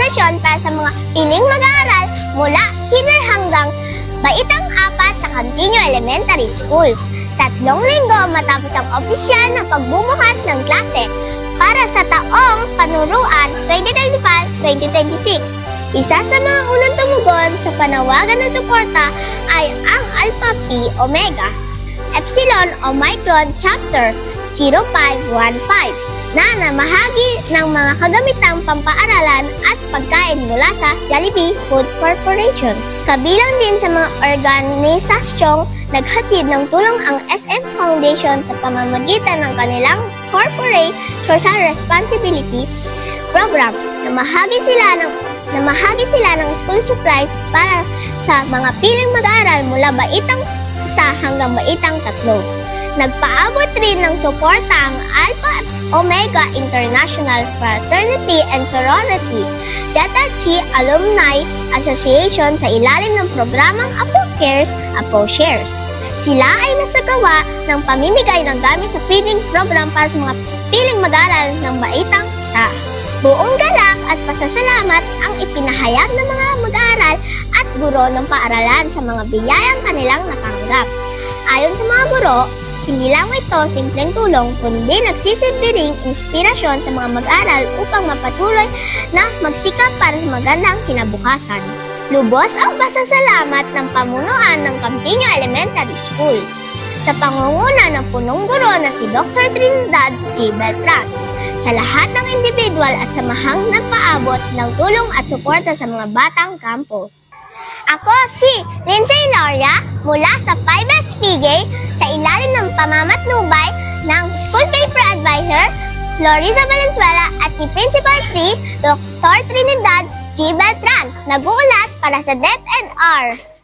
edukasyon para sa mga piling mag-aaral mula kinder hanggang baitang 4 sa Cantinio Elementary School. 3 linggo matapos ang opisyal na pagbubukas ng klase para sa taong panuruan 2025-2026. Isa sa mga unang tumugon sa panawagan ng suporta ay ang Alpha Phi Omega Epsilon Omicron Chapter 0515 na namahagi ng mga kagamitang pampaaralan at pagkain mula sa Jollibee Food Corporation. Kabilang din sa mga organisasyong naghatid ng tulong ang SM Foundation sa pamamagitan ng kanilang Corporate Social Responsibility Program. Namahagi sila ng school supplies para sa mga piling mag-aaral mula baitang 1 hanggang baitang 3. Nagpaabot rin ng suporta ang Alpha Omega International Fraternity and Sorority Delta Chi Alumni Association sa ilalim ng programang Apo Cares, Apo Shares. Sila ay nasagawa ng pamimigay ng gamit sa feeding program para sa mga piling mag-aaral ng baitang 1. Buong galak at pasasalamat ang ipinahayag ng mga mag-aaral at guro ng paaralan sa mga biyayang kanilang natanggap. Ayon sa mga guro, hindi lang ito simpleng tulong, kundi nagsisilbi ring inspirasyon sa mga mag-aaral upang mapatuloy na magsikap para sa magandang kinabukasan. Lubos ang pasasalamat ng pamunuan ng Cantinio Elementary School sa pangunguna ng punong guro na si Dr. Trinidad G. Beltran, sa lahat ng individual at samahang nagpaabot ng tulong at suporta sa mga batang kampo. Ako si Lindsay Loria mula sa 5SPJ sa ilalim ng pamamatnubay ng School Paper Advisor Floriza Valenzuela at ni Principal 3 Dr. Trinidad G. Beltran, nag-uulat para sa DepNR.